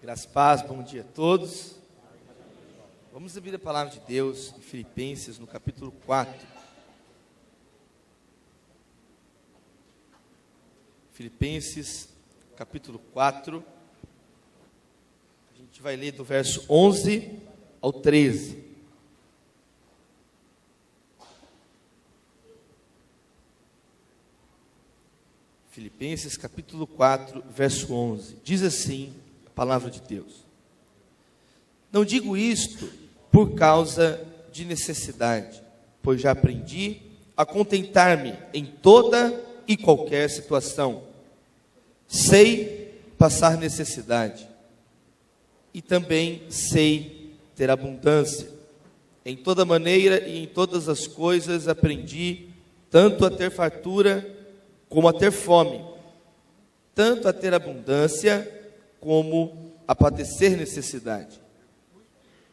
Graças a paz, bom dia a todos. Vamos abrir a palavra de Deus em Filipenses, no capítulo 4. Filipenses, capítulo 4. A gente vai ler do verso 11 ao 13. Filipenses, capítulo 4, verso 11. Diz assim a palavra de Deus: Não digo isto por causa de necessidade, pois já aprendi a contentar-me em toda e qualquer situação. Sei passar necessidade e também sei ter abundância. Em toda maneira e em todas as coisas aprendi tanto a ter fartura como a ter fome, tanto a ter abundância como a padecer necessidade.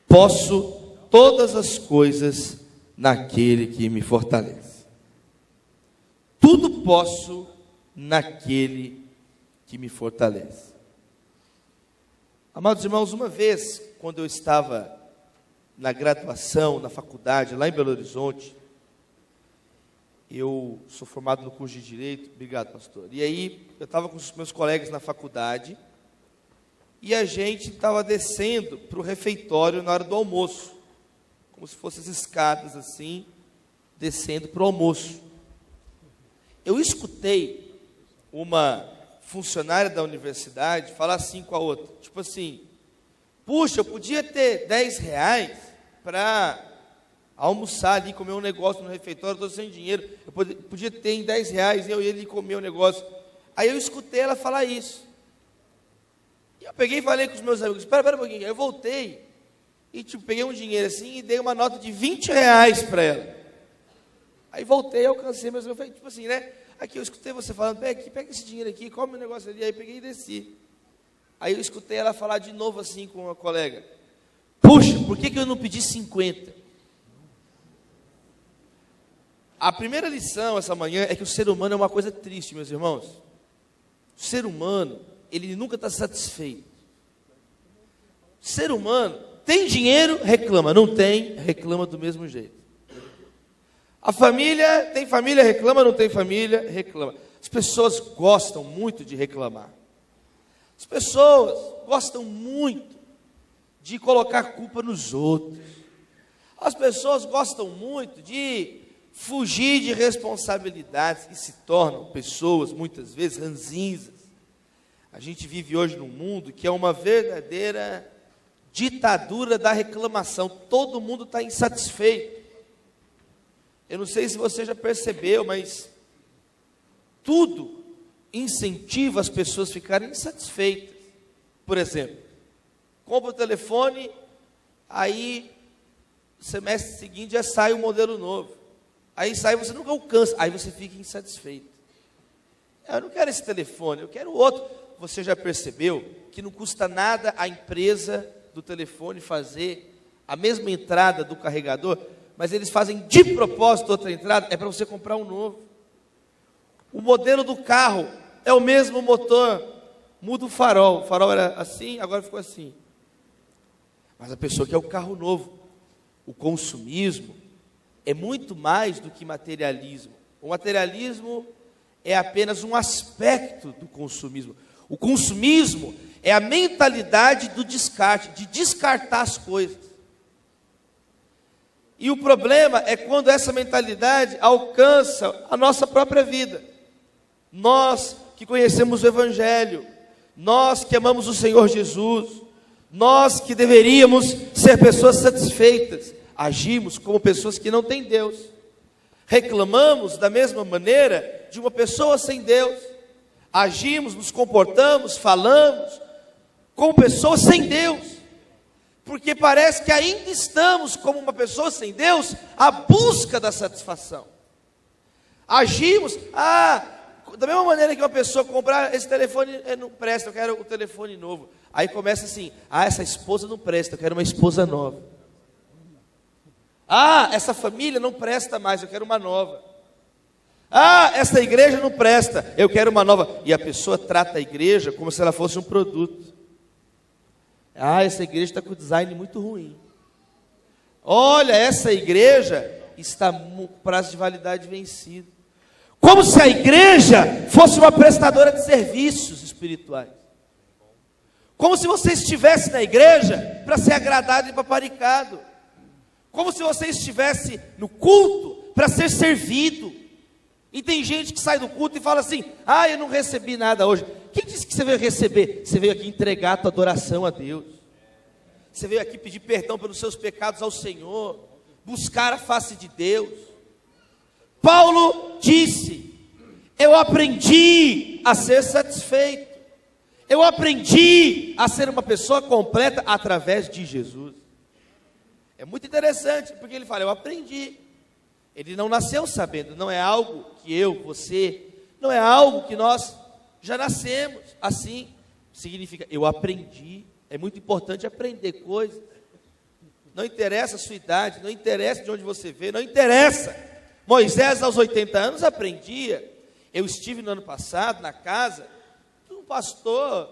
Posso todas as coisas naquele que me fortalece. Tudo posso naquele que me fortalece. Amados irmãos, uma vez, quando eu estava na graduação, na faculdade, lá em Belo Horizonte, eu sou formado no curso de Direito, obrigado, pastor. E aí, eu estava com os meus colegas na faculdade, e a gente estava descendo para o refeitório na hora do almoço, como se fossem as escadas assim, descendo para o almoço. Eu escutei uma funcionária da universidade falar assim com a outra, tipo assim: puxa, eu podia ter R$10 para almoçar ali, comer um negócio no refeitório, estou sem dinheiro, eu podia ter em R$10, eu ia ali comer um negócio. Aí eu escutei ela falar isso. E eu peguei e falei com os meus amigos: espera um pouquinho. Aí eu voltei e peguei um dinheiro assim e dei uma nota de R$20 para ela. Aí voltei, alcancei meus amigos, falei, tipo assim, né? Aqui eu escutei você falando: pega esse dinheiro aqui, come o negócio ali. Aí peguei e desci. Aí eu escutei ela falar de novo assim com uma colega: puxa, por que eu não pedi 50? A primeira lição essa manhã é que o ser humano é uma coisa triste, meus irmãos. O ser humano, ele nunca está satisfeito. O ser humano tem dinheiro, reclama. Não tem, reclama do mesmo jeito. A família, tem família, reclama. Não tem família, reclama. As pessoas gostam muito de reclamar. As pessoas gostam muito de colocar culpa nos outros. As pessoas gostam muito de fugir de responsabilidades e se tornam pessoas, muitas vezes, ranzinzas. A gente vive hoje num mundo que é uma verdadeira ditadura da reclamação. Todo mundo está insatisfeito. Eu não sei se você já percebeu, mas tudo incentiva as pessoas a ficarem insatisfeitas. Por exemplo, compra o telefone, aí no semestre seguinte já sai o modelo novo. Aí sai, você nunca alcança, aí você fica insatisfeito. Eu não quero esse telefone, eu quero outro. Você já percebeu que não custa nada a empresa do telefone fazer a mesma entrada do carregador, mas eles fazem de propósito outra entrada, é para você comprar um novo. O modelo do carro é o mesmo motor, muda o farol era assim, agora ficou assim. Mas a pessoa quer o carro novo. O consumismo é muito mais do que materialismo. O materialismo é apenas um aspecto do consumismo. O consumismo é a mentalidade do descarte, de descartar as coisas. E o problema é quando essa mentalidade alcança a nossa própria vida. Nós que conhecemos o Evangelho, nós que amamos o Senhor Jesus, nós que deveríamos ser pessoas satisfeitas, agimos como pessoas que não têm Deus. Reclamamos da mesma maneira de uma pessoa sem Deus. Agimos, nos comportamos, falamos como pessoas sem Deus. Porque parece que ainda estamos como uma pessoa sem Deus à busca da satisfação. Agimos, da mesma maneira que uma pessoa comprar esse telefone não presta, eu quero o telefone novo. Aí começa assim: essa esposa não presta, eu quero uma esposa nova. Essa família não presta mais, eu quero uma nova. Essa igreja não presta, eu quero uma nova. E a pessoa trata a igreja como se ela fosse um produto. Ah, essa igreja está com o design muito ruim. Olha, essa igreja está com prazo de validade vencido. Como se a igreja fosse uma prestadora de serviços espirituais. Como se você estivesse na igreja para ser agradado e paparicado. Como se você estivesse no culto para ser servido. E tem gente que sai do culto e fala assim: ah, eu não recebi nada hoje. Quem disse que você veio receber? Você veio aqui entregar a tua adoração a Deus. Você veio aqui pedir perdão pelos seus pecados ao Senhor. Buscar a face de Deus. Paulo disse: eu aprendi a ser satisfeito. Eu aprendi a ser uma pessoa completa através de Jesus. É muito interessante, porque ele fala: eu aprendi. Ele não nasceu sabendo, não é algo que eu, você, não é algo que nós já nascemos assim. Significa, eu aprendi. É muito importante aprender coisas. Não interessa a sua idade, não interessa de onde você veio, não interessa. Moisés, aos 80 anos, aprendia. Eu estive no ano passado na casa de um pastor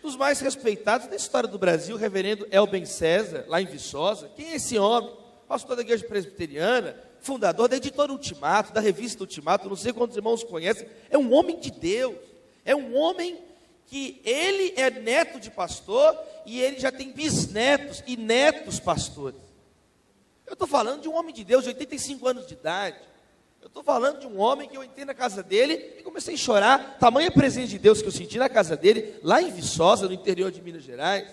dos mais respeitados da história do Brasil, o reverendo Elben César, lá em Viçosa. Quem é esse homem? Pastor da igreja presbiteriana, fundador da editora Ultimato, da revista Ultimato, não sei quantos irmãos conhecem. É um homem de Deus, é um homem que ele é neto de pastor e ele já tem bisnetos e netos pastores. Eu estou falando de um homem de Deus de 85 anos de idade. Eu estou falando de um homem que eu entrei na casa dele e comecei a chorar, tamanha presença de Deus que eu senti na casa dele, lá em Viçosa, no interior de Minas Gerais.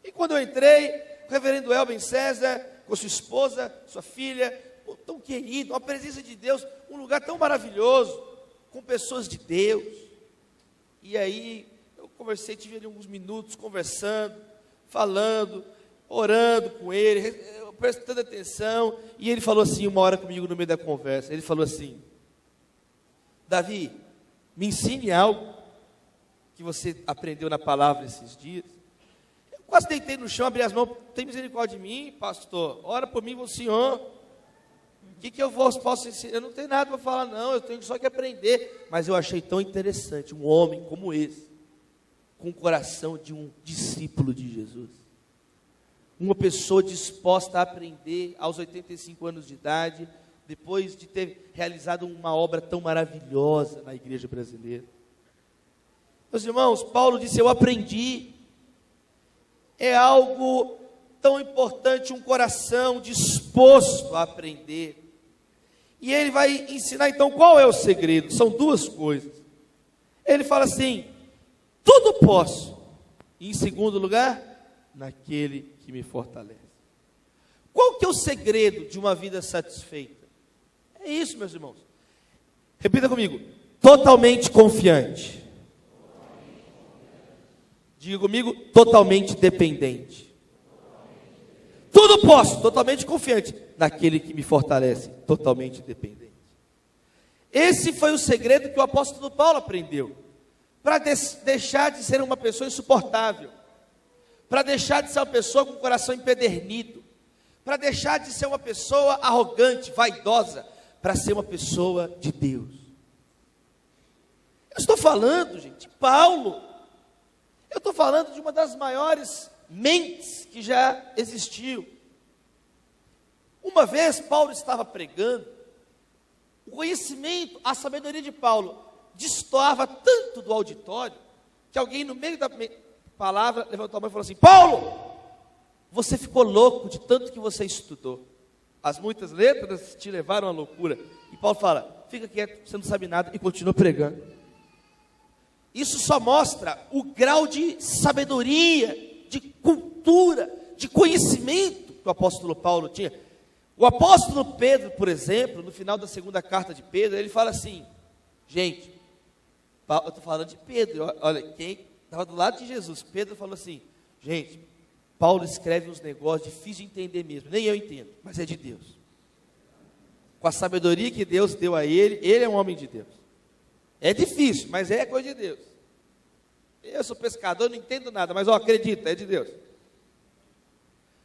E quando eu entrei, o reverendo Elben César, com sua esposa, sua filha, tão querido, uma presença de Deus, um lugar tão maravilhoso, com pessoas de Deus. E aí, eu conversei, tive ali alguns minutos conversando, falando, orando com ele, prestando atenção, e ele falou assim, uma hora comigo no meio da conversa, ele falou assim: Davi, me ensine algo que você aprendeu na palavra esses dias. Eu quase deitei no chão, abri as mãos: tem misericórdia de mim, pastor, ora por mim, o Senhor. O que eu posso ensinar? Eu não tenho nada para falar não, eu tenho só que aprender. Mas eu achei tão interessante, um homem como esse, com o coração de um discípulo de Jesus. Uma pessoa disposta a aprender aos 85 anos de idade, depois de ter realizado uma obra tão maravilhosa na igreja brasileira. Meus irmãos, Paulo disse: eu aprendi. É algo tão importante, um coração disposto a aprender. E ele vai ensinar então qual é o segredo. São duas coisas. Ele fala assim: tudo posso. E em segundo lugar, naquele que me fortalece. Qual que é o segredo de uma vida satisfeita? É isso, meus irmãos. Repita comigo: totalmente confiante. Diga comigo: totalmente dependente. Tudo posso, totalmente confiante, naquele que me fortalece, totalmente dependente. Esse foi o segredo que o apóstolo Paulo aprendeu, para deixar de ser uma pessoa insuportável, para deixar de ser uma pessoa com o coração empedernido, para deixar de ser uma pessoa arrogante, vaidosa, para ser uma pessoa de Deus. Eu estou falando, gente, Paulo, eu estou falando de uma das maiores mentes que já existiu. Uma vez Paulo estava pregando, o conhecimento, a sabedoria de Paulo destoava tanto do auditório, que alguém no meio da palavra levantou a mão e falou assim: Paulo, você ficou louco de tanto que você estudou, as muitas letras te levaram à loucura. E Paulo fala: fica quieto, você não sabe nada, e continua pregando. Isso só mostra o grau de sabedoria, de cultura, de conhecimento que o apóstolo Paulo tinha. O apóstolo Pedro, por exemplo, no final da segunda carta de Pedro, ele fala assim: gente, eu estou falando de Pedro, olha, quem estava do lado de Jesus, Pedro falou assim: gente, Paulo escreve uns negócios difíceis de entender mesmo, nem eu entendo, mas é de Deus. Com a sabedoria que Deus deu a ele, ele é um homem de Deus. É difícil, mas é coisa de Deus. Eu sou pescador, não entendo nada, mas acredita, é de Deus.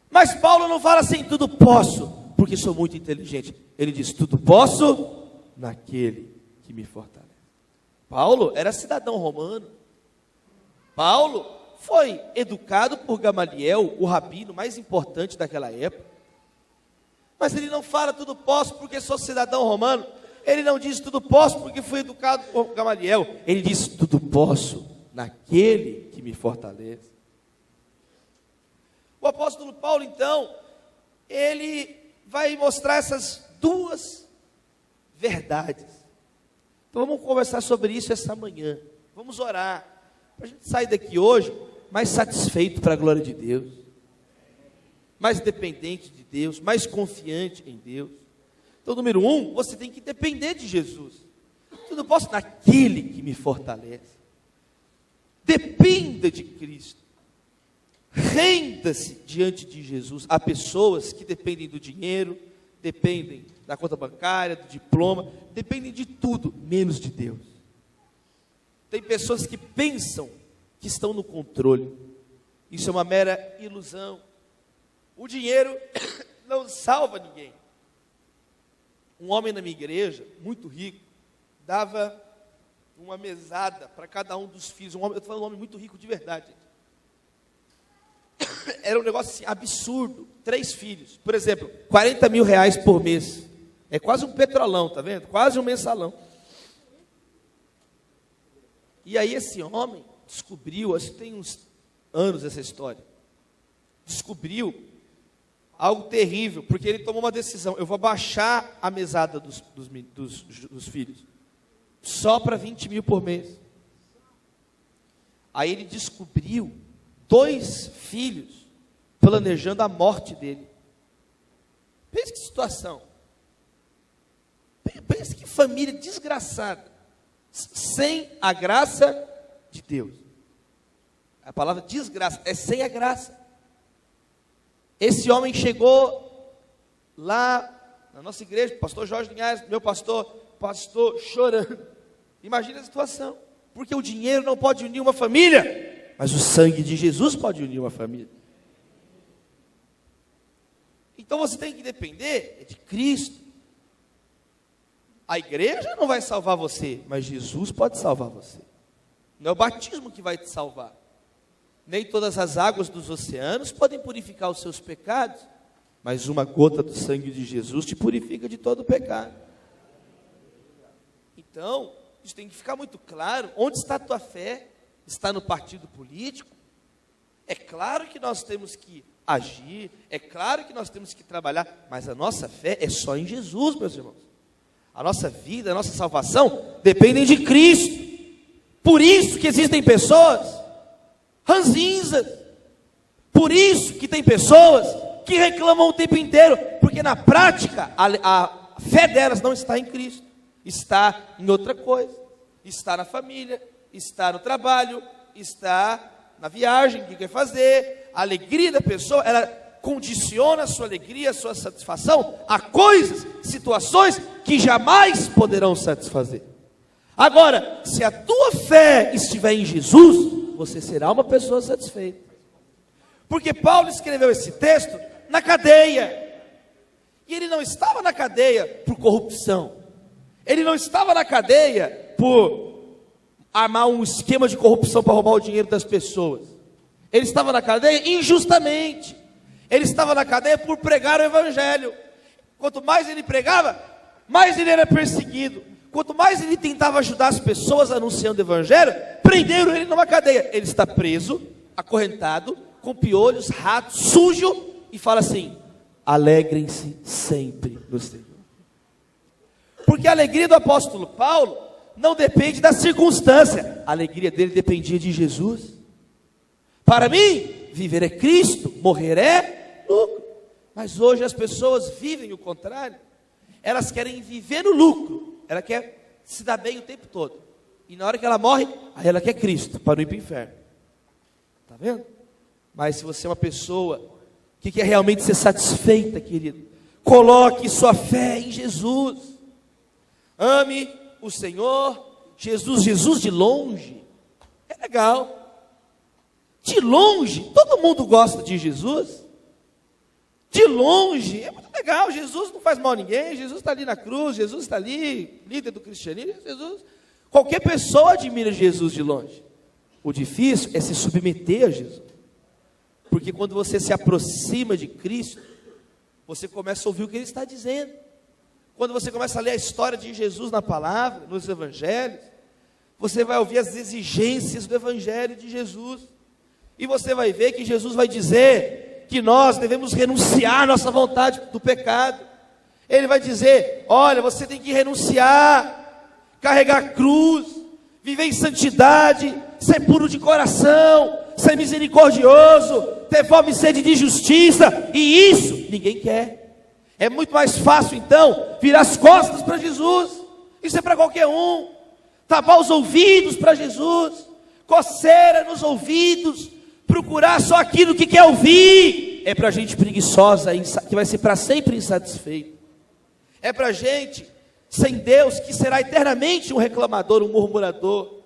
Mas Paulo não fala assim: tudo posso, porque sou muito inteligente. Ele diz: tudo posso naquele que me fortalece. Paulo era cidadão romano. Paulo foi educado por Gamaliel, o rabino mais importante daquela época. Mas ele não fala tudo posso porque sou cidadão romano. Ele não diz tudo posso porque fui educado por Gamaliel. Ele diz tudo posso naquele que me fortalece. O apóstolo Paulo, então, ele vai mostrar essas duas verdades. Então vamos conversar sobre isso essa manhã. Vamos orar, para a gente sair daqui hoje mais satisfeito para a glória de Deus, mais dependente de Deus, mais confiante em Deus. Então, número 1, você tem que depender de Jesus. Tudo posso naquele que me fortalece. Dependa de Cristo. Renda-se diante de Jesus. Há pessoas que dependem do dinheiro, dependem da conta bancária, do diploma, dependem de tudo, menos de Deus. Tem pessoas que pensam que estão no controle. Isso é uma mera ilusão. O dinheiro não salva ninguém. Um homem na minha igreja, muito rico, dava uma mesada para cada um dos filhos. Eu estou falando de um homem muito rico de verdade. Era um negócio assim, absurdo. 3 filhos, por exemplo, 40 mil reais por mês. É quase um petrolão, tá vendo? Quase um mensalão. E aí esse homem descobriu, acho que tem uns anos essa história, descobriu algo terrível, porque ele tomou uma decisão: eu vou baixar a mesada dos filhos, só para 20 mil por mês. Aí ele descobriu 2 filhos planejando a morte dele. Pensa que situação, pensa que família desgraçada, sem a graça de Deus. A palavra desgraça é sem a graça. Esse homem chegou lá na nossa igreja, pastor Jorge Linhares, meu pastor chorando. Imagina a situação, porque o dinheiro não pode unir uma família, mas o sangue de Jesus pode unir uma família. Então você tem que depender de Cristo. A igreja não vai salvar você, mas Jesus pode salvar você. Não é o batismo que vai te salvar. Nem todas as águas dos oceanos podem purificar os seus pecados, mas uma gota do sangue de Jesus te purifica de todo o pecado. Então, isso tem que ficar muito claro. Onde está a tua fé? Está no partido político? É claro que nós temos que agir, é claro que nós temos que trabalhar, mas a nossa fé é só em Jesus, meus irmãos. A nossa vida, a nossa salvação dependem de Cristo. Por isso que existem pessoas ranzinzas. Por isso que tem pessoas que reclamam o tempo inteiro, porque na prática a fé delas não está em Cristo, está em outra coisa. Está na família, está no trabalho, está na viagem que quer fazer. A alegria da pessoa, ela condiciona a sua alegria, a sua satisfação a coisas, situações que jamais poderão satisfazer. Agora, se a tua fé estiver em Jesus, você será uma pessoa satisfeita. Porque Paulo escreveu esse texto na cadeia. E ele não estava na cadeia por corrupção. Ele não estava na cadeia por armar um esquema de corrupção para roubar o dinheiro das pessoas. Ele estava na cadeia injustamente. Ele estava na cadeia por pregar o evangelho. Quanto mais ele pregava, mais ele era perseguido. Quanto mais ele tentava ajudar as pessoas anunciando o evangelho, prenderam ele numa cadeia. Ele está preso, acorrentado, com piolhos, ratos, sujo, e fala assim: alegrem-se sempre no Senhor. Porque a alegria do apóstolo Paulo não depende da circunstância. A alegria dele dependia de Jesus. Para mim, viver é Cristo, morrer é lucro. Mas hoje as pessoas vivem o contrário. Elas querem viver no lucro. Ela quer se dar bem o tempo todo. E na hora que ela morre, aí ela quer Cristo para não ir para o inferno. Está vendo? Mas se você é uma pessoa que quer realmente ser satisfeita, querido, coloque sua fé em Jesus. Ame o Senhor. Jesus de longe é legal. De longe, todo mundo gosta de Jesus. De longe, é muito legal. Jesus não faz mal a ninguém. Jesus está ali na cruz. Jesus está ali, líder do cristianismo. Jesus, qualquer pessoa admira Jesus de longe. O difícil é se submeter a Jesus. Porque quando você se aproxima de Cristo, você começa a ouvir o que Ele está dizendo. Quando você começa a ler a história de Jesus na palavra, nos evangelhos, você vai ouvir as exigências do evangelho de Jesus. E você vai ver que Jesus vai dizer que nós devemos renunciar à nossa vontade do pecado. Ele vai dizer: olha, você tem que renunciar, carregar a cruz, viver em santidade, ser puro de coração, ser misericordioso, ter fome e sede de justiça. E isso ninguém quer. É muito mais fácil então virar as costas para Jesus. Isso é para qualquer um. Tapar os ouvidos para Jesus, coceira nos ouvidos, procurar só aquilo que quer ouvir. É para gente preguiçosa, que vai ser para sempre insatisfeito. É para gente sem Deus, que será eternamente um reclamador, um murmurador.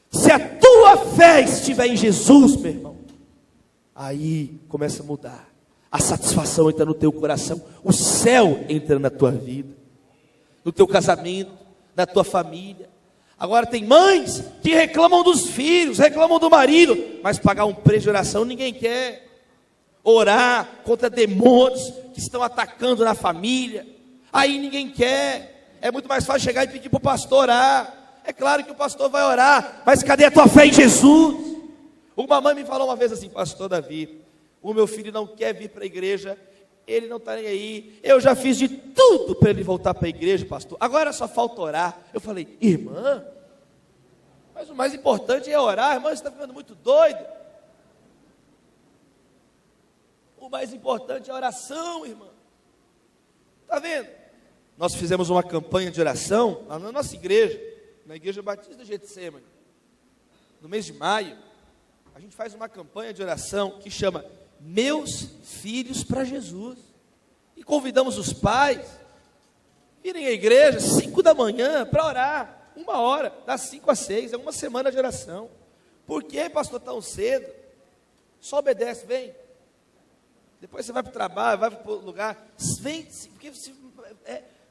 Se a tua fé estiver em Jesus, meu irmão, aí começa a mudar. A satisfação entra no teu coração, o céu entra na tua vida, no teu casamento, na tua família. Agora tem mães que reclamam dos filhos, reclamam do marido, mas pagar um preço de oração ninguém quer. Orar contra demônios que estão atacando na família, aí ninguém quer. É muito mais fácil chegar e pedir para o pastor orar. É claro que o pastor vai orar, mas cadê a tua fé em Jesus? Uma mãe me falou uma vez assim: pastor Davi, o meu filho não quer vir para a igreja, ele não está nem aí, eu já fiz de tudo para ele voltar para a igreja, pastor, agora só falta orar. Eu falei: irmã, mas o mais importante é orar, irmã, você está ficando muito doido. O mais importante é a oração, irmã. Está vendo? Nós fizemos uma campanha de oração lá na nossa igreja, na Igreja Batista de Getsemane. No mês de maio, a gente faz uma campanha de oração que chama Meus Filhos para Jesus. E convidamos os pais a irem à igreja 5 da manhã para orar, 1 hora, das 5 às 6, é uma semana de oração. Por que, pastor, tão cedo? Só obedece, vem. Depois você vai para o trabalho, vai para o lugar, vem, porque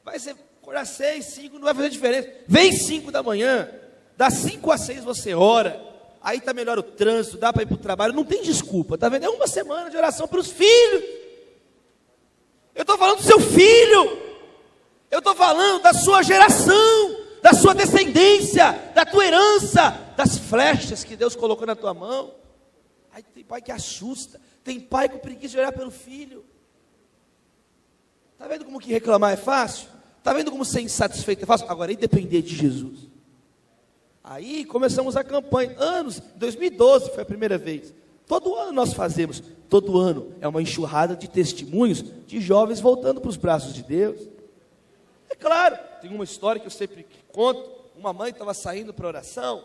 vai ser acordar 6, 5, não vai fazer diferença. Vem 5 da manhã, das 5 às 6 você ora, aí está melhor o trânsito, dá para ir para o trabalho, não tem desculpa, está vendo? É uma semana de oração para os filhos. Eu estou falando do seu filho, eu estou falando da sua geração, da sua descendência, da tua herança, das flechas que Deus colocou na tua mão. Aí tem pai que assusta, tem pai com preguiça de orar pelo filho. Está vendo como que reclamar é fácil? Está vendo como ser insatisfeito é fácil? Agora, e depender de Jesus? Aí começamos a campanha, anos, 2012 foi a primeira vez. Todo ano nós fazemos, todo ano é uma enxurrada de testemunhos de jovens voltando para os braços de Deus. É claro, tem uma história que eu sempre conto. Uma mãe estava saindo para oração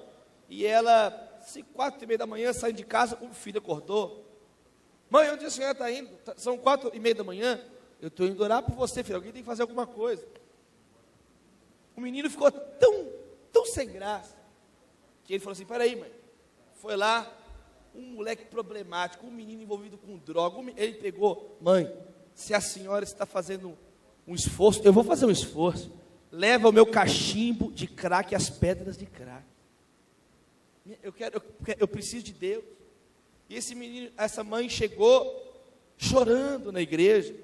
e ela, 4h30 da manhã, saindo de casa, o filho acordou. Mãe, onde a senhora está indo? São 4h30 da manhã. Eu estou indo orar por você, filho, alguém tem que fazer alguma coisa. O menino ficou tão sem graça, que ele falou assim: peraí, mãe. Foi lá, um moleque problemático, um menino envolvido com droga, ele pegou: mãe, se a senhora está fazendo um esforço, eu vou fazer um esforço, leva o meu cachimbo de crack e as pedras de crack. Eu preciso de Deus. E esse menino, essa mãe chegou chorando na igreja.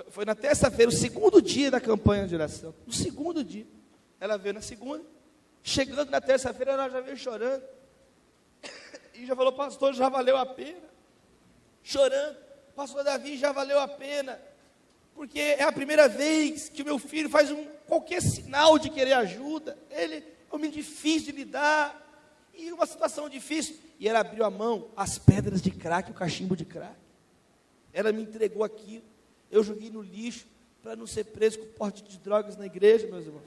Foi na terça-feira, o segundo dia da campanha de oração. No segundo dia. Ela veio na segunda. Chegando na terça-feira, ela já veio chorando. E já falou: pastor, já valeu a pena. Chorando: pastor Davi, já valeu a pena. Porque é a primeira vez que o meu filho faz qualquer sinal de querer ajuda. Ele é um menino difícil de lidar. E uma situação difícil. E ela abriu a mão, as pedras de crack, o cachimbo de crack. Ela me entregou aquilo. Eu joguei no lixo para não ser preso com porte de drogas na igreja, meus irmãos.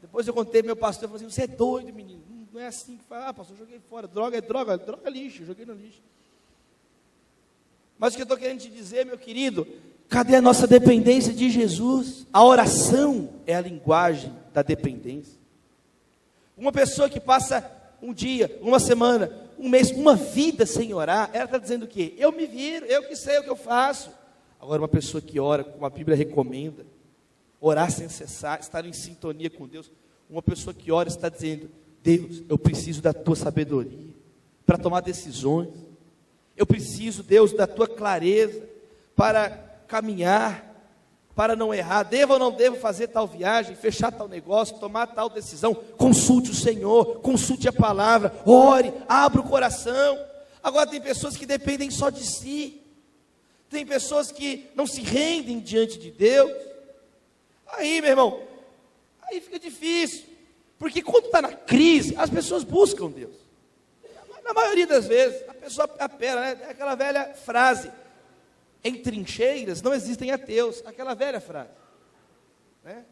Depois eu contei pro meu pastor, eu falei assim: você é doido, menino. Não é assim que fala. Ah, pastor, eu joguei fora. Droga é droga, droga é lixo, eu joguei no lixo. Mas o que eu estou querendo te dizer, meu querido, cadê a nossa dependência de Jesus? A oração é a linguagem da dependência. Uma pessoa que passa um dia, uma semana, um mês, uma vida sem orar, ela está dizendo o quê? Eu me viro, eu que sei o que eu faço. Agora, uma pessoa que ora, como a Bíblia recomenda, orar sem cessar, estar em sintonia com Deus, Uma pessoa que ora está dizendo: Deus, eu preciso da tua sabedoria para tomar decisões. Eu preciso, Deus, da tua clareza para caminhar, para não errar. Devo ou não devo fazer tal viagem, fechar tal negócio, tomar tal decisão? Consulte o Senhor, consulte a palavra, ore, abra o coração. Agora tem pessoas que dependem só de si. Tem pessoas que não se rendem diante de Deus. Aí, meu irmão, aí fica difícil. Porque quando está na crise, as pessoas buscam Deus. Na maioria das vezes, a pessoa apela, né? É aquela velha frase: em trincheiras não existem ateus. Aquela velha frase, né?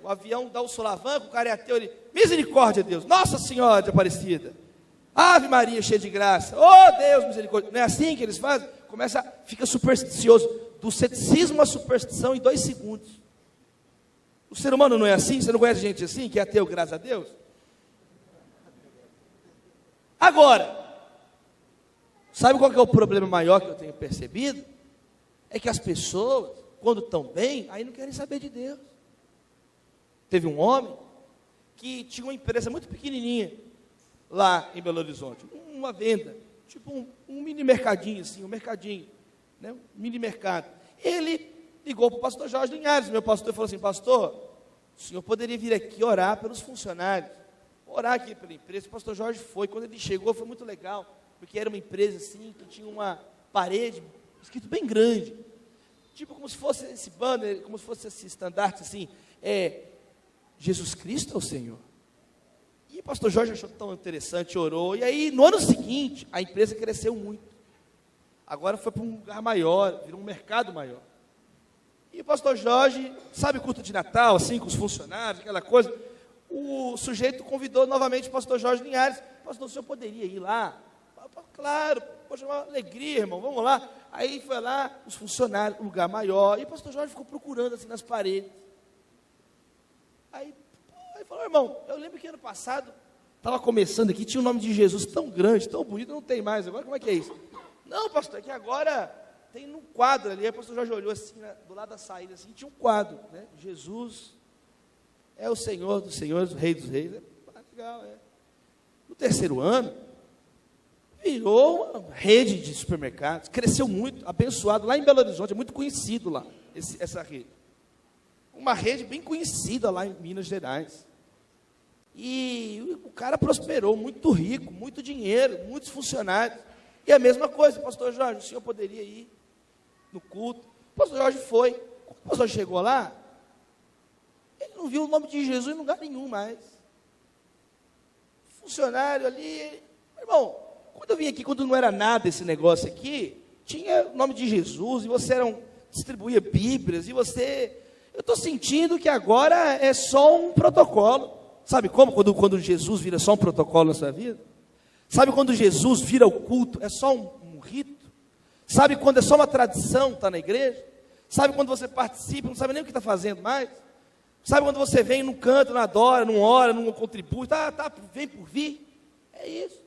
O avião dá o solavanco, o cara é ateu, ele: misericórdia, Deus, Nossa Senhora de Aparecida, Ave Maria cheia de graça, oh Deus, misericórdia. Não é assim que eles fazem? Fica supersticioso. Do ceticismo à superstição em 2 segundos. O ser humano não é assim? Você não conhece gente assim, que é ateu, graças a Deus? Agora, sabe qual que é o problema maior que eu tenho percebido? É que as pessoas, quando estão bem, aí não querem saber de Deus. Teve um homem que tinha uma empresa muito pequenininha lá em Belo Horizonte, uma venda, tipo um mini mercadinho assim, um mercadinho, né? Um mini mercado. Ele ligou para o pastor Jorge Linhares, meu pastor, e falou assim: pastor, o senhor poderia vir aqui orar pelos funcionários, orar aqui pela empresa. O pastor Jorge foi. Quando ele chegou, foi muito legal, porque era uma empresa assim, que tinha uma parede escrito bem grande, tipo como se fosse esse banner, como se fosse esse estandarte assim, Jesus Cristo é o Senhor. E o pastor Jorge achou tão interessante, orou, e aí no ano seguinte, a empresa cresceu muito. Agora foi para um lugar maior, virou um mercado maior. E o pastor Jorge, sabe o culto de Natal, assim, com os funcionários, aquela coisa? O sujeito convidou novamente o pastor Jorge Linhares: pastor, o senhor poderia ir lá? Claro, poxa, uma alegria, irmão, vamos lá. Aí foi lá, os funcionários, um lugar maior, e o pastor Jorge ficou procurando assim nas paredes. Aí falou: irmão, eu lembro que ano passado, estava começando aqui, tinha o nome de Jesus tão grande, tão bonito, não tem mais, agora como é que é isso? Não, pastor, é que agora tem um quadro ali. Aí o pastor Jorge olhou assim, do lado da saída, assim, tinha um quadro, né? Jesus é o Senhor dos senhores, o Rei dos reis. Legal, é. No 3º ano, virou uma rede de supermercados, cresceu muito, abençoado, lá em Belo Horizonte, é muito conhecido lá, essa rede. Uma rede bem conhecida lá em Minas Gerais. E o cara prosperou, muito rico, muito dinheiro, muitos funcionários. E a mesma coisa: pastor Jorge, o senhor poderia ir no culto? O pastor Jorge foi. Quando o pastor chegou lá, ele não viu o nome de Jesus em lugar nenhum mais. Funcionário ali, irmão, quando eu vim aqui, quando não era nada esse negócio aqui, tinha o nome de Jesus, e você distribuía Bíblias, e você... Eu estou sentindo que agora é só um protocolo. Sabe como? Quando Jesus vira só um protocolo na sua vida? Sabe quando Jesus vira o culto, é só um rito? Sabe quando é só uma tradição, está na igreja? Sabe quando você participa, não sabe nem o que está fazendo mais? Sabe quando você vem, não canta, não adora, não ora, não contribui, vem por vir? É isso.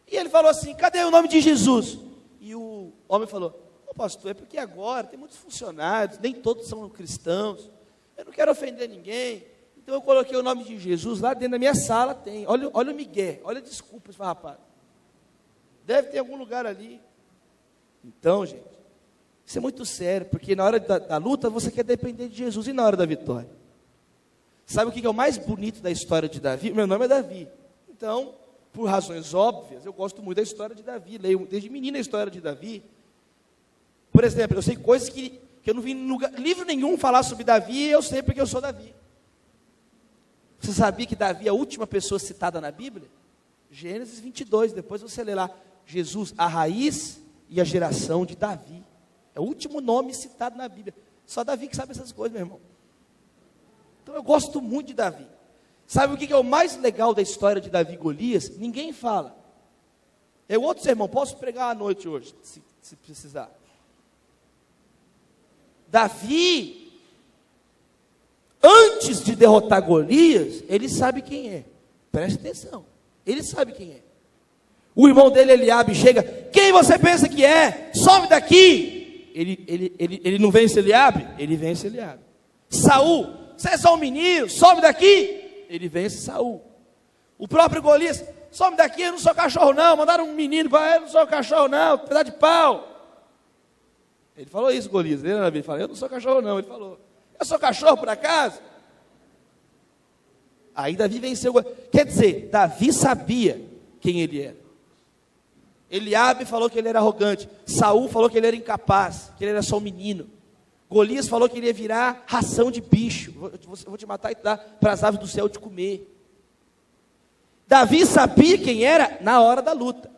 E ele falou assim: cadê o nome de Jesus? E o homem falou: pastor, é porque agora tem muitos funcionários, nem todos são cristãos, eu não quero ofender ninguém, então eu coloquei o nome de Jesus lá dentro da minha sala, tem, olha o migué, olha a desculpa. Ele falou: rapaz, deve ter algum lugar ali. Então, gente, isso é muito sério, porque na hora da luta você quer depender de Jesus, e na hora da vitória? Sabe o que é o mais bonito da história de Davi? Meu nome é Davi, então, por razões óbvias, eu gosto muito da história de Davi, leio desde menino a história de Davi. Por exemplo, eu sei coisas que eu não vi em livro nenhum falar sobre Davi, e eu sei porque eu sou Davi. Você sabia que Davi é a última pessoa citada na Bíblia? Gênesis 22, depois você lê lá: Jesus, a raiz e a geração de Davi. É o último nome citado na Bíblia. Só Davi que sabe essas coisas, meu irmão. Então eu gosto muito de Davi. Sabe o que é o mais legal da história de Davi e Golias? Ninguém fala. É outro sermão, posso pregar à noite hoje, se precisar. Davi, antes de derrotar Golias, ele sabe quem é. Preste atenção, ele sabe quem é. O irmão dele, Eliabe, chega: quem você pensa que é? Sobe daqui. Ele não vence Eliabe? Ele vence Eliabe. Saul: você é só um menino, sobe daqui. ele vence Saul. O próprio Golias, some daqui, eu não sou cachorro não, mandaram um menino para ele, eu não sou cachorro não, pedaço de pau. Ele falou isso, Golias, ele falou, eu não sou cachorro não, ele falou, eu sou cachorro por acaso? Aí Davi venceu, quer dizer, Davi sabia quem ele era. Eliabe falou que ele era arrogante, Saul falou que ele era incapaz, que ele era só um menino. Golias falou que ele ia virar ração de bicho, vou te matar e dar para as aves do céu te comer. Davi sabia quem era na hora da luta,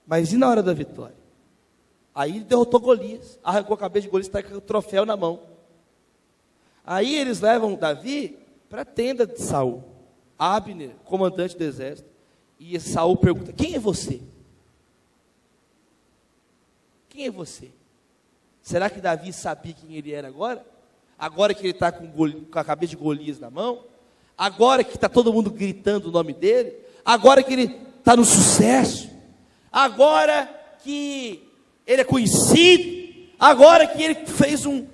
mas e na hora da vitória? Aí ele derrotou Golias, arrancou a cabeça de Golias, está com o troféu na mão. Aí eles levam Davi para a tenda de Saul, Abner, comandante do exército, e Saul pergunta, quem é você? Quem é você? Será que Davi sabia quem ele era agora? Agora que ele está com a cabeça de Golias na mão? Agora que está todo mundo gritando o nome dele? Agora que ele está no sucesso? Agora que ele é conhecido? Agora que ele fez o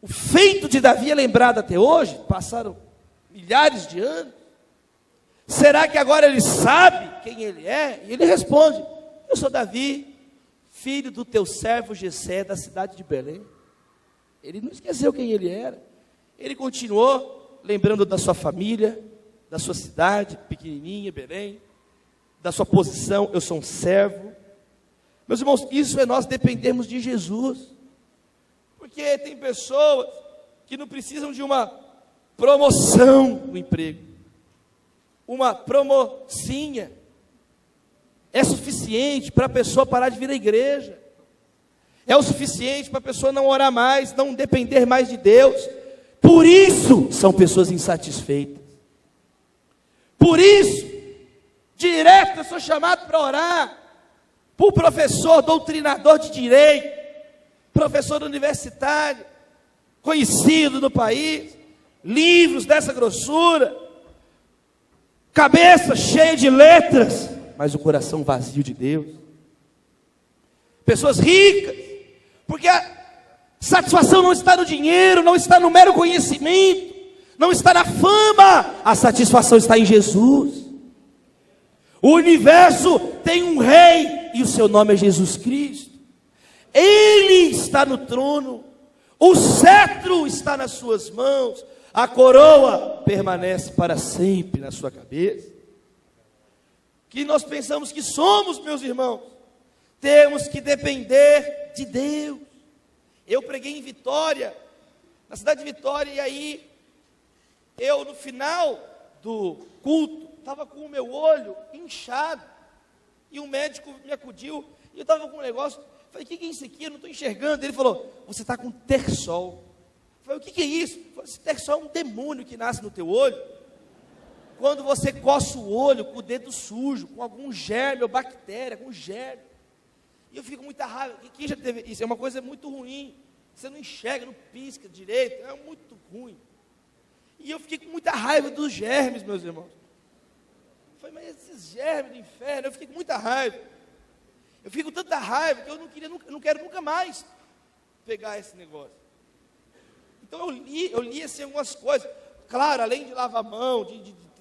feito de Davi é lembrado até hoje? Passaram milhares de anos. Será que agora ele sabe quem ele é? E ele responde, eu sou Davi, filho do teu servo Jessé, da cidade de Belém. Ele não esqueceu quem ele era. Ele continuou lembrando da sua família, da sua cidade, pequenininha, Belém, da sua posição, eu sou um servo. Meus irmãos, isso é nós dependermos de Jesus. Porque tem pessoas que não precisam de uma promoção no emprego. Uma promocinha é suficiente para a pessoa parar de vir à igreja. É o suficiente para a pessoa não orar mais, não depender mais de Deus. Por isso são pessoas insatisfeitas. Por isso, direto eu sou chamado para orar por professor, doutrinador de direito, professor universitário, conhecido no país, livros dessa grossura, cabeça cheia de letras, mas o coração vazio de Deus. Pessoas ricas, porque a satisfação não está no dinheiro, não está no mero conhecimento, não está na fama, a satisfação está em Jesus. O universo tem um rei, e o seu nome é Jesus Cristo. Ele está no trono, o cetro está nas suas mãos, a coroa permanece para sempre na sua cabeça. Que nós pensamos que somos, meus irmãos, temos que depender de Deus. Eu preguei em Vitória, na cidade de Vitória, e aí, eu no final do culto, estava com o meu olho inchado, e um médico me acudiu, e eu estava com um negócio, falei, o que é isso aqui? Eu não estou enxergando. Ele falou, você está com terçol. Eu falei, o que é isso? Eu falei, esse terçol é um demônio que nasce no teu olho, quando você coça o olho com o dedo sujo, com algum germe ou bactéria, com germe. E eu fico com muita raiva. Quem já teve isso? É uma coisa muito ruim. Você não enxerga, não pisca direito. É muito ruim. E eu fiquei com muita raiva dos germes, meus irmãos. Eu falei, mas esses germes do inferno, eu fiquei com muita raiva. Eu fiquei com tanta raiva que eu não quero nunca mais pegar esse negócio. Então eu li assim algumas coisas. Claro, além de lavar a mão,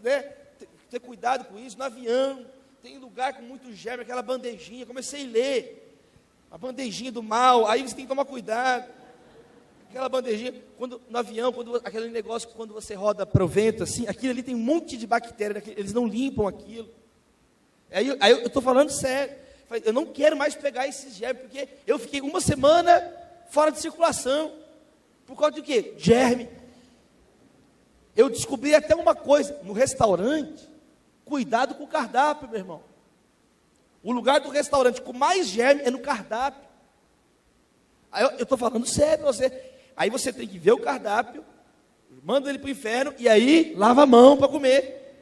né, ter cuidado com isso, no avião, tem lugar com muito germe, aquela bandejinha, comecei a ler, a bandejinha do mal, aí você tem que tomar cuidado, aquela bandejinha, no avião, aquele negócio, quando você roda para o vento, assim, aquilo ali tem um monte de bactéria, eles não limpam aquilo, aí eu estou falando sério, eu não quero mais pegar esses germes, porque eu fiquei uma semana fora de circulação, por causa de quê? Germe. Eu descobri até uma coisa, no restaurante, cuidado com o cardápio, meu irmão. O lugar do restaurante com mais germe é no cardápio. Aí eu estou falando sério para você. Aí você tem que ver o cardápio, manda ele para o inferno, e aí lava a mão para comer.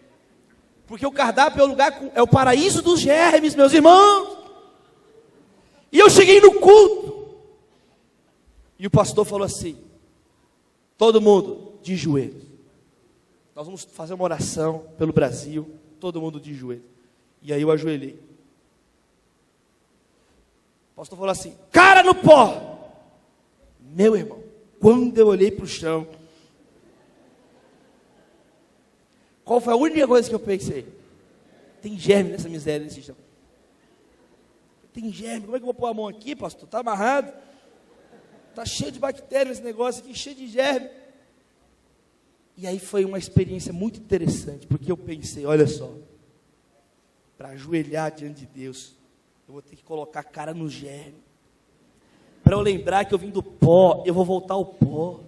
Porque o cardápio é o lugar, é o paraíso dos germes, meus irmãos. E eu cheguei no culto, e o pastor falou assim, todo mundo de joelhos. Nós vamos fazer uma oração pelo Brasil, todo mundo de joelho. E aí eu ajoelhei. O pastor falou assim, cara no pó. Meu irmão, quando eu olhei para o chão, Qual foi a única coisa que eu pensei? Tem germe nessa miséria desse chão. Tem germe, como é que eu vou pôr a mão aqui, pastor? Está amarrado. Está cheio de bactérias esse negócio aqui, cheio de germe. E aí foi uma experiência muito interessante, porque eu pensei, olha só, para ajoelhar diante de Deus, eu vou ter que colocar a cara no germe. Para eu lembrar que eu vim do pó, eu vou voltar ao pó.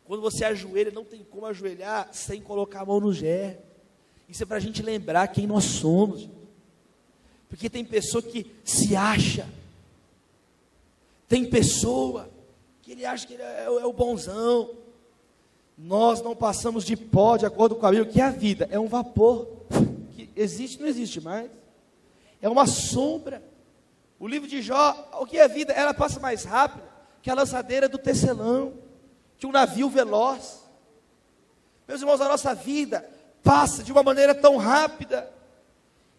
Quando você ajoelha, não tem como ajoelhar sem colocar a mão no germe. Isso é para a gente lembrar quem nós somos. Porque tem pessoa que se acha. Tem pessoa que ele acha que ele é o bonzão. Nós não passamos de pó, de acordo com a Bíblia, que a vida é um vapor, que existe, não existe mais, é uma sombra. O livro de Jó, o que é vida? Ela passa mais rápido que a lançadeira do tecelão, que um navio veloz. Meus irmãos, a nossa vida passa de uma maneira tão rápida.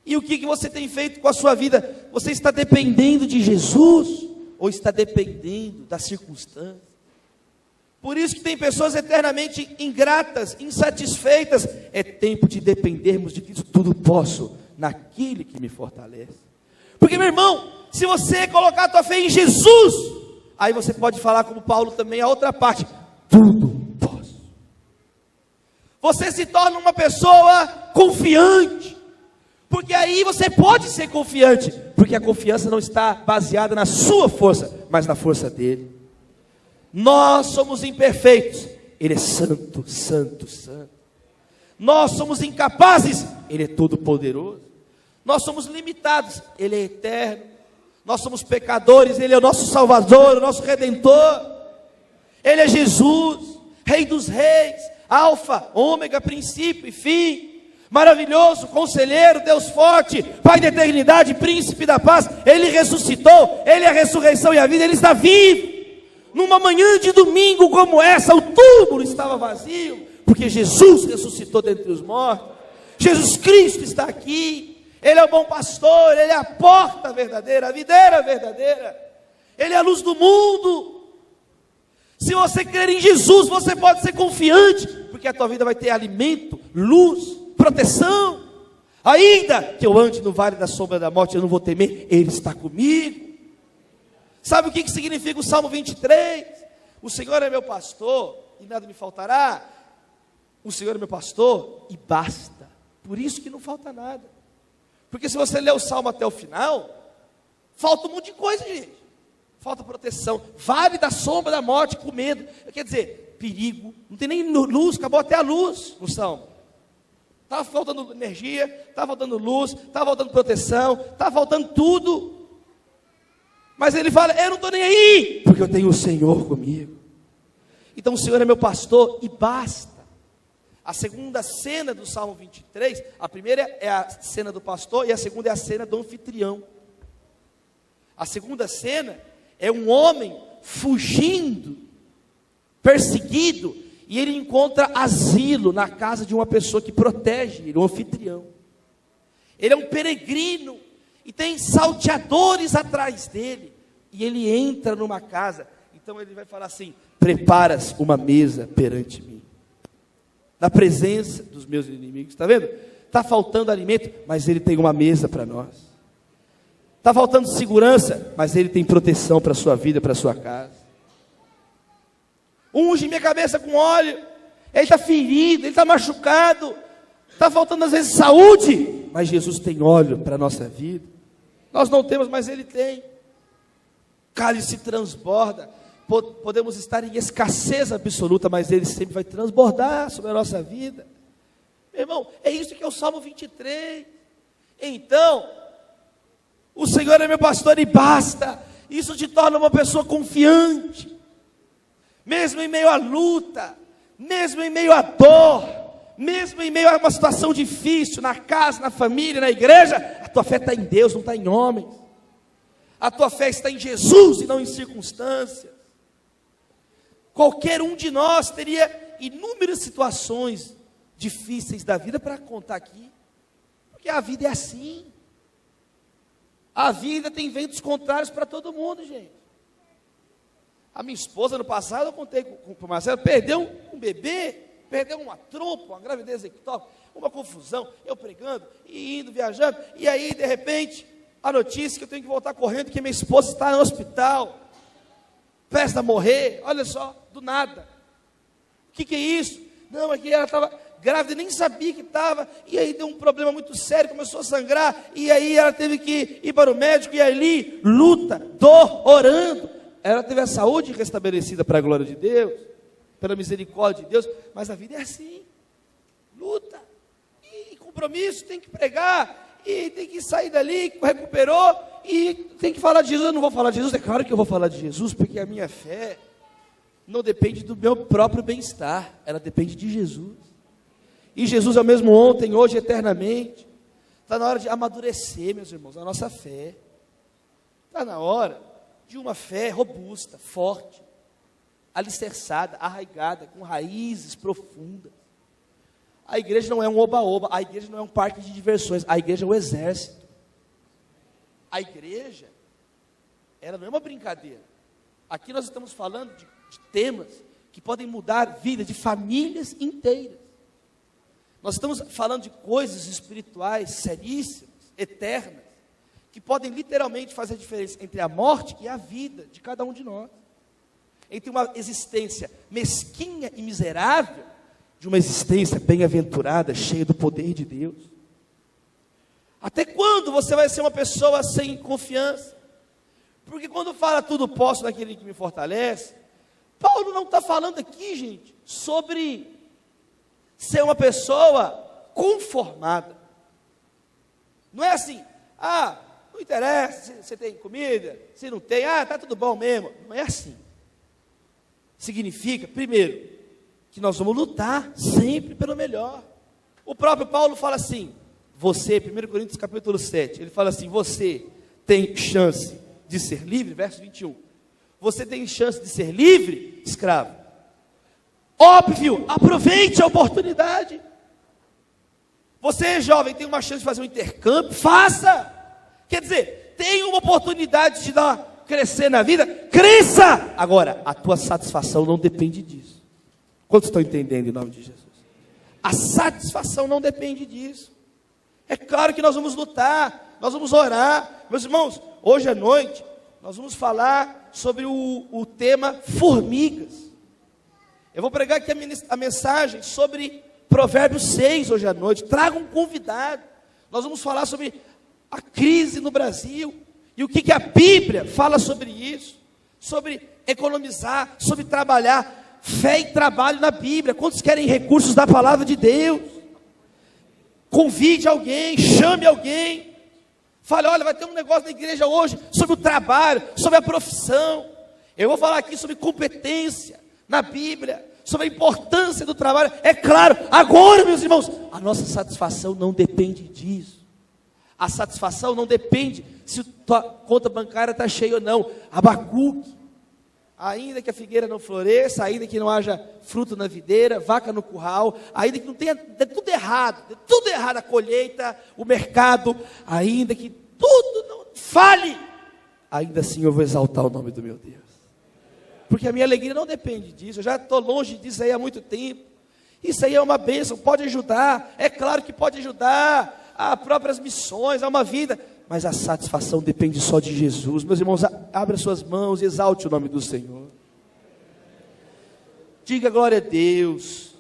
E o que você tem feito com a sua vida? Você está dependendo de Jesus, ou está dependendo das circunstâncias? Por isso que tem pessoas eternamente ingratas, insatisfeitas. É tempo de dependermos de Cristo. Tudo posso naquele que me fortalece. Porque, meu irmão, se você colocar a tua fé em Jesus, aí você pode falar como Paulo também, a outra parte, tudo posso. Você se torna uma pessoa confiante, porque aí você pode ser confiante, porque a confiança não está baseada na sua força, mas na força dele. Nós somos imperfeitos, ele é santo, santo, santo. Nós somos incapazes, ele é todo poderoso. Nós somos limitados, ele é eterno. Nós somos pecadores, ele é o nosso Salvador, o nosso Redentor. Ele é Jesus, Rei dos Reis, Alfa, Ômega, princípio e fim. Maravilhoso, conselheiro, Deus forte, Pai da eternidade, príncipe da paz. Ele ressuscitou, ele é a ressurreição e a vida, ele está vivo. Numa manhã de domingo como essa, o túmulo estava vazio, porque Jesus ressuscitou dentre os mortos. Jesus Cristo está aqui. Ele é o bom pastor, ele é a porta verdadeira, a videira verdadeira. Ele é a luz do mundo. Se você crer em Jesus, você pode ser confiante, porque a tua vida vai ter alimento, luz, proteção. Ainda que eu ande no vale da sombra da morte, eu não vou temer, ele está comigo. Sabe o que significa o Salmo 23? O Senhor é meu pastor e nada me faltará. O Senhor é meu pastor e basta. Por isso que não falta nada. Porque se você ler o Salmo até o final, falta um monte de coisa, gente. Falta proteção. Vale da sombra da morte com medo. Quer dizer, perigo. Não tem nem luz, acabou até a luz no Salmo. Estava faltando energia, estava faltando luz, estava faltando proteção, estava faltando tudo. Mas ele fala, eu não estou nem aí, porque eu tenho o Senhor comigo. Então o Senhor é meu pastor e basta. A segunda cena do Salmo 23, a primeira é a cena do pastor e a segunda é a cena do anfitrião. A segunda cena é um homem fugindo, perseguido, e ele encontra asilo na casa de uma pessoa que protege ele, um anfitrião. Ele é um peregrino, e tem salteadores atrás dele, e ele entra numa casa, então ele vai falar assim, preparas uma mesa perante mim, na presença dos meus inimigos, está vendo? Está faltando alimento, mas ele tem uma mesa para nós, está faltando segurança, mas ele tem proteção para a sua vida, para a sua casa. Unge minha cabeça com óleo, ele está ferido, ele está machucado, está faltando às vezes saúde, mas Jesus tem óleo para a nossa vida. Nós não temos, mas ele tem. Cálice transborda. Podemos estar em escassez absoluta, mas ele sempre vai transbordar sobre a nossa vida. Meu irmão, é isso que é o Salmo 23. Então, o Senhor é meu pastor e basta. Isso te torna uma pessoa confiante. Mesmo em meio à luta, mesmo em meio à dor, mesmo em meio a uma situação difícil, na casa, na família, na igreja, a tua fé está em Deus, não está em homens. A tua fé está em Jesus e não em circunstâncias. Qualquer um de nós teria inúmeras situações difíceis da vida para contar aqui, porque a vida é assim. A vida tem ventos contrários para todo mundo, gente. A minha esposa, no passado, eu contei com o Marcelo, perdeu um bebê. perdeu uma trompa, uma gravidez ectópica, uma confusão, eu pregando, e indo, viajando, e aí, de repente, a notícia que eu tenho que voltar correndo, que minha esposa está no hospital, prestes a morrer, olha só, do nada. O que é isso? Não, é que ela estava grávida, nem sabia que estava, e aí deu um problema muito sério, começou a sangrar, e aí ela teve que ir para o médico, e ali, luta, dor, orando. Ela teve a saúde restabelecida para a glória de Deus, pela misericórdia de Deus, mas a vida é assim, luta, e compromisso, tem que pregar, e tem que sair dali, recuperou, e tem que falar de Jesus. Eu não vou falar de Jesus, é claro que eu vou falar de Jesus, porque a minha fé não depende do meu próprio bem-estar, ela depende de Jesus. E Jesus é o mesmo ontem, hoje, eternamente. Está na hora de amadurecer, meus irmãos, a nossa fé. Está na hora de uma fé robusta, forte, alicerçada, arraigada, com raízes profundas. A igreja não é um oba-oba, a igreja não é um parque de diversões, a igreja é um exército. A igreja, ela não é uma brincadeira. Aqui nós estamos falando de temas que podem mudar a vida de famílias inteiras. Nós estamos falando de coisas espirituais seríssimas, eternas, que podem literalmente fazer a diferença entre a morte e a vida de cada um de nós. Entre uma existência mesquinha e miserável, de uma existência bem-aventurada, cheia do poder de Deus. Até quando você vai ser uma pessoa sem confiança? Porque quando fala tudo posso naquele que me fortalece, Paulo não está falando aqui, gente, sobre ser uma pessoa conformada. Não é assim, não interessa se você tem comida, se não tem, está tudo bom mesmo. Não é assim. Significa, primeiro, que nós vamos lutar sempre pelo melhor. O próprio Paulo fala assim, você, 1 Coríntios capítulo 7, ele fala assim, você tem chance de ser livre, verso 21. Você tem chance de ser livre, escravo. Óbvio, aproveite a oportunidade. Você, jovem, tem uma chance de fazer um intercâmbio, faça. Quer dizer, tem uma oportunidade de crescer na vida, cresça. Agora, a tua satisfação não depende disso. Quantos estão entendendo em nome de Jesus? A satisfação não depende disso. É claro que nós vamos lutar, nós vamos orar. Meus irmãos, hoje à noite, nós vamos falar sobre o tema formigas. Eu vou pregar aqui a mensagem sobre Provérbios 6 hoje à noite. Traga um convidado. Nós vamos falar sobre a crise no Brasil. E o que a Bíblia fala sobre isso. Sobre economizar, sobre trabalhar. Fé e trabalho na Bíblia. Quantos querem recursos da palavra de Deus? Convide alguém, chame alguém. Fale, olha, vai ter um negócio na igreja hoje sobre o trabalho, sobre a profissão. Eu vou falar aqui sobre competência na Bíblia, sobre a importância do trabalho. É claro, agora, meus irmãos, a nossa satisfação não depende disso. A satisfação não depende se a tua conta bancária está cheia ou não. Abacuque, ainda que a figueira não floresça, ainda que não haja fruto na videira, vaca no curral, ainda que não tenha, dê tudo errado a colheita, o mercado, ainda que tudo não fale, ainda assim eu vou exaltar o nome do meu Deus. Porque a minha alegria não depende disso, eu já estou longe disso aí há muito tempo. Isso aí é uma bênção, pode ajudar, é claro que pode ajudar a próprias missões, a uma vida, mas a satisfação depende só de Jesus. Meus irmãos, abra suas mãos e exalte o nome do Senhor. Diga glória a Deus,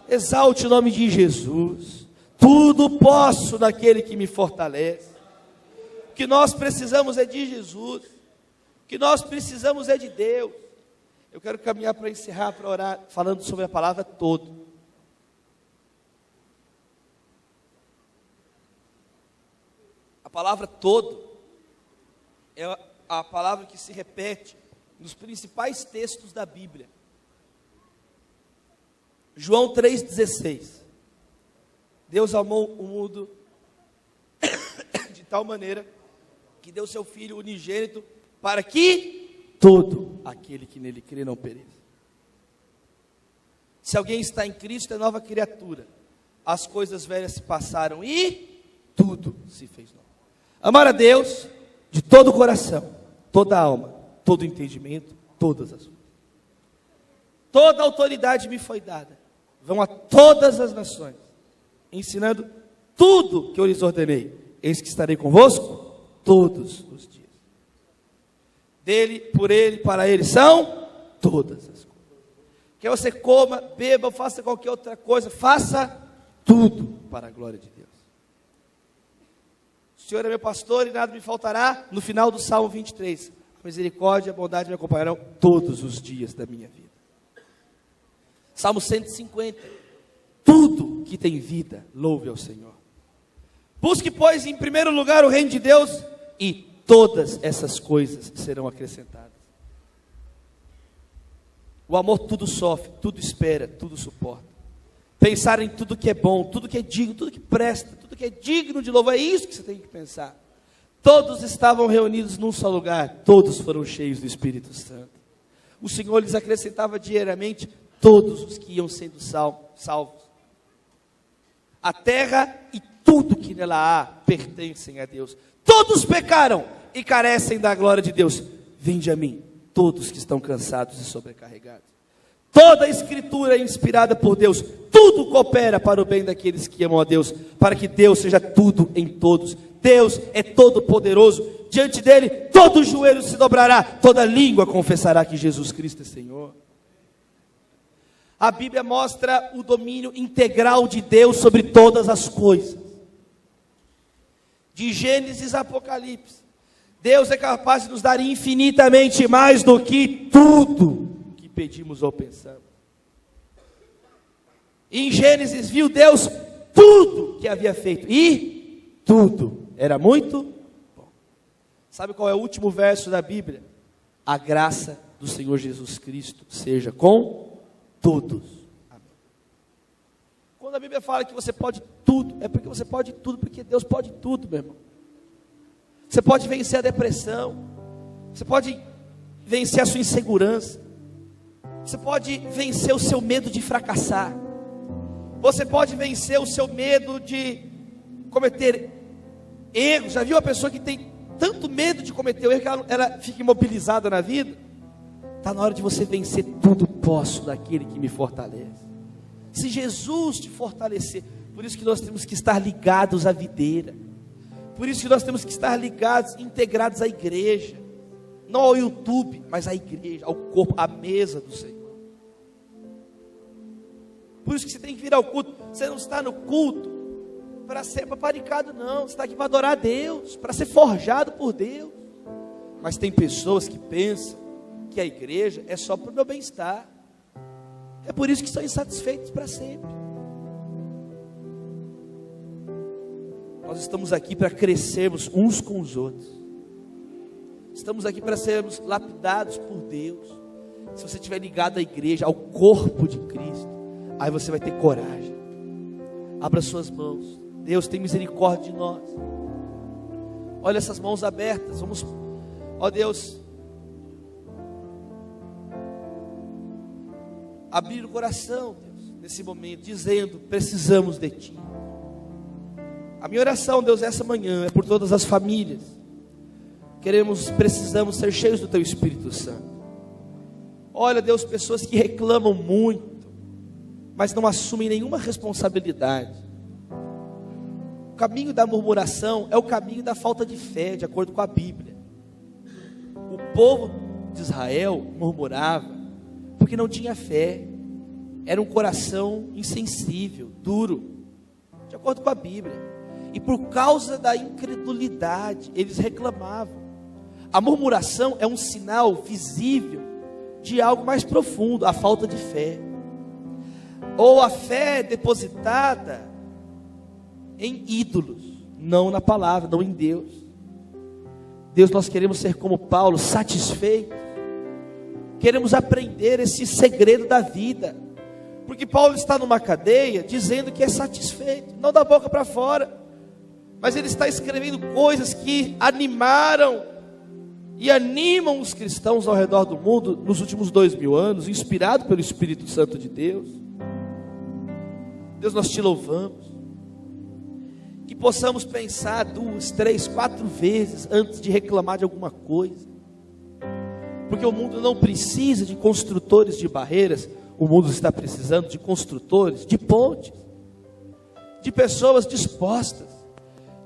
exalte o nome de Jesus. Tudo posso naquele que me fortalece. O que nós precisamos é de Jesus, o que nós precisamos é de Deus. Eu quero caminhar para encerrar, para orar, falando sobre a palavra todo. A palavra todo é a palavra que se repete nos principais textos da Bíblia. João 3,16. Deus amou o mundo de tal maneira que deu seu Filho unigênito para que todo aquele que nele crê não pereça. Se alguém está em Cristo, é nova criatura. As coisas velhas se passaram e tudo se fez novo. Amar a Deus de todo o coração, toda a alma, todo o entendimento, todas as coisas. Toda a autoridade me foi dada. vão a todas as nações, ensinando tudo que eu lhes ordenei. Eis que estarei convosco todos os dias. Dele, por ele, para ele são todas as coisas. Quer você coma, beba, faça qualquer outra coisa, faça tudo para a glória de Deus. O Senhor é meu pastor e nada me faltará. No final do Salmo 23, a misericórdia e a bondade me acompanharão todos os dias da minha vida. Salmo 150, tudo que tem vida, louve ao Senhor. Busque, pois, em primeiro lugar o reino de Deus, e todas essas coisas serão acrescentadas. O amor tudo sofre, tudo espera, tudo suporta. Pensar em tudo que é bom, tudo que é digno, tudo que presta, tudo que é digno de louvor, é isso que você tem que pensar. Todos estavam reunidos num só lugar, todos foram cheios do Espírito Santo. O Senhor lhes acrescentava diariamente todos os que iam sendo salvos. A terra e tudo que nela há pertencem a Deus. Todos pecaram e carecem da glória de Deus. Vinde a mim, todos que estão cansados e sobrecarregados. Toda a escritura é inspirada por Deus. Tudo coopera para o bem daqueles que amam a Deus, para que Deus seja tudo em todos. Deus é todo poderoso. Diante dele todo joelho se dobrará, toda língua confessará que Jesus Cristo é Senhor. A Bíblia mostra o domínio integral de Deus sobre todas as coisas. De Gênesis a Apocalipse, Deus é capaz de nos dar infinitamente mais do que tudo que pedimos ou pensamos. Em Gênesis viu Deus tudo que havia feito, e tudo era muito bom. Sabe qual é o último verso da Bíblia? A graça do Senhor Jesus Cristo seja com todos. Amém. Quando a Bíblia fala que você pode tudo, é porque você pode tudo, porque Deus pode tudo, meu irmão. Você pode vencer a depressão, você pode vencer a sua insegurança, você pode vencer o seu medo de fracassar, você pode vencer o seu medo de cometer erros. Já viu uma pessoa que tem tanto medo de cometer o erro que ela fica imobilizada na vida? Está na hora de você vencer. Tudo posso daquele que me fortalece. Se Jesus te fortalecer, por isso que nós temos que estar ligados à videira, por isso que nós temos que estar ligados, integrados à igreja, não ao YouTube, mas à igreja, ao corpo, à mesa do Senhor. Por isso que você tem que vir ao culto. Você não está no culto para ser paparicado, não. Você está aqui para adorar a Deus, para ser forjado por Deus. Mas tem pessoas que pensam que a igreja é só para o meu bem-estar. É por isso que são insatisfeitos para sempre. Nós estamos aqui para crescermos uns com os outros. Estamos aqui para sermos lapidados por Deus. Se você estiver ligado à igreja, ao corpo de Cristo, aí você vai ter coragem. Abra suas mãos. Deus tem misericórdia de nós. Olha essas mãos abertas. Vamos, ó Deus, abrir o coração, Deus, nesse momento, dizendo: precisamos de Ti. A minha oração, Deus, essa manhã é por todas as famílias. Precisamos ser cheios do Teu Espírito Santo. Olha, Deus, pessoas que reclamam muito, mas não assumem nenhuma responsabilidade. O caminho da murmuração é o caminho da falta de fé, de acordo com a Bíblia. O povo de Israel murmurava porque não tinha fé. Era um coração insensível, duro, de acordo com a Bíblia. E por causa da incredulidade, eles reclamavam. A murmuração é um sinal visível de algo mais profundo, a falta de fé. Ou a fé depositada em ídolos, não na palavra, não em Deus. Deus, nós queremos ser como Paulo, satisfeitos. Queremos aprender esse segredo da vida. Porque Paulo está numa cadeia dizendo que é satisfeito, não da boca para fora, mas ele está escrevendo coisas que animaram e animam os cristãos ao redor do mundo nos últimos 2000 anos, inspirado pelo Espírito Santo de Deus. Deus, nós te louvamos, que possamos pensar 2, 3, 4 vezes antes de reclamar de alguma coisa, porque o mundo não precisa de construtores de barreiras, O mundo está precisando de construtores, de pontes, de pessoas dispostas,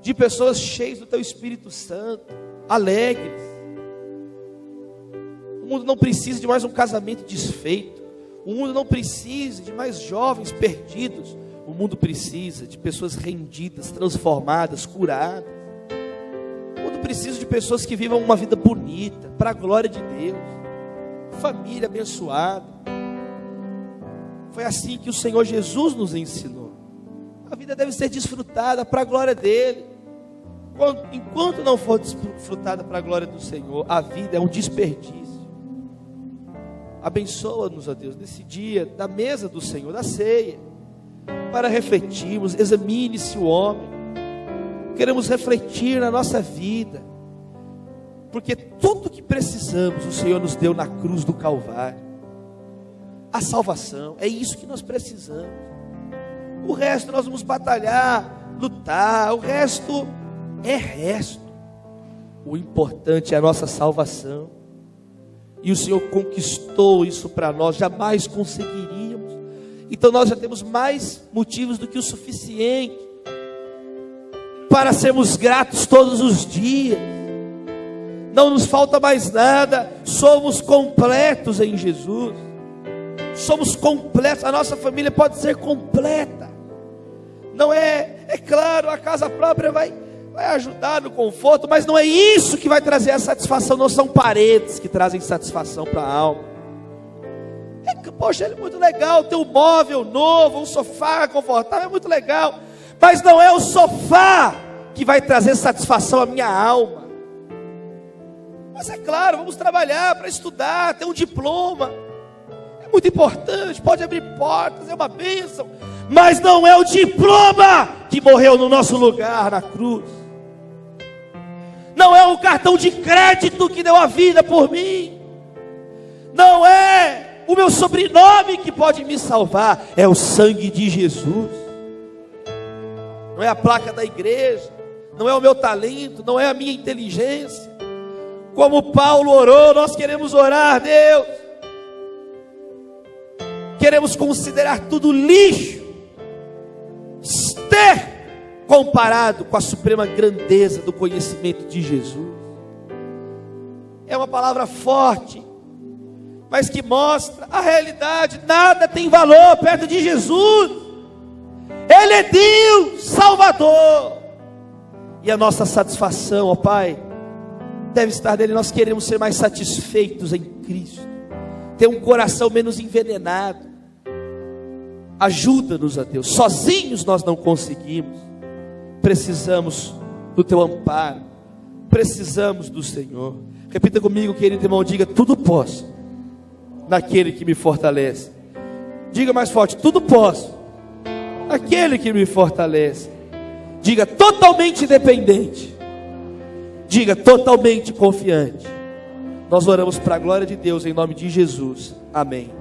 de pessoas cheias do teu Espírito Santo, alegres. O mundo não precisa de mais um casamento desfeito. O mundo não precisa de mais jovens perdidos. O mundo precisa de pessoas rendidas, transformadas, curadas. O mundo precisa de pessoas que vivam uma vida bonita, para a glória de Deus. Família abençoada. Foi assim que o Senhor Jesus nos ensinou. A vida deve ser desfrutada para a glória dEle. Enquanto não for desfrutada para a glória do Senhor, a vida é um desperdício. Abençoa-nos, ó Deus, nesse dia, da mesa do Senhor, da ceia, para refletirmos. Examine-se o homem. Queremos refletir na nossa vida, porque tudo que precisamos o Senhor nos deu na cruz do Calvário. A salvação, é isso que nós precisamos. O resto nós vamos batalhar, lutar, o resto é resto. O importante é a nossa salvação. E o Senhor conquistou isso para nós, jamais conseguiríamos. Então nós já temos mais motivos do que o suficiente para sermos gratos todos os dias. Não nos falta mais nada, somos completos em Jesus. Somos completos, a nossa família pode ser completa. Não é claro, a casa própria vai ajudar no conforto, mas não é isso que vai trazer a satisfação. Não são paredes que trazem satisfação para a alma. Poxa, é muito legal ter um móvel novo, um sofá confortável, é muito legal, mas não é o sofá que vai trazer satisfação à minha alma. Mas é claro, vamos trabalhar para estudar, ter um diploma, é muito importante, pode abrir portas, é uma bênção, mas não é o diploma que morreu no nosso lugar na cruz. Não é o cartão de crédito que deu a vida por mim. Não é o meu sobrenome que pode me salvar. É o sangue de Jesus. Não é a placa da igreja. Não é o meu talento. Não é a minha inteligência. Como Paulo orou, nós queremos orar, Deus. Queremos considerar tudo lixo, esterco, comparado com a suprema grandeza do conhecimento de Jesus. É uma palavra forte, mas que mostra a realidade. Nada tem valor perto de Jesus. Ele é Deus, Salvador. E a nossa satisfação, ó Pai, deve estar nele. Nós queremos ser mais satisfeitos em Cristo, ter um coração menos envenenado. Ajuda-nos, ó Deus. Sozinhos nós não conseguimos. Precisamos do teu amparo, precisamos do Senhor. Repita comigo, querido irmão, diga: tudo posso naquele que me fortalece. Diga mais forte: tudo posso naquele que me fortalece. Diga: totalmente dependente. Diga: totalmente confiante. Nós oramos para a glória de Deus, em nome de Jesus, amém.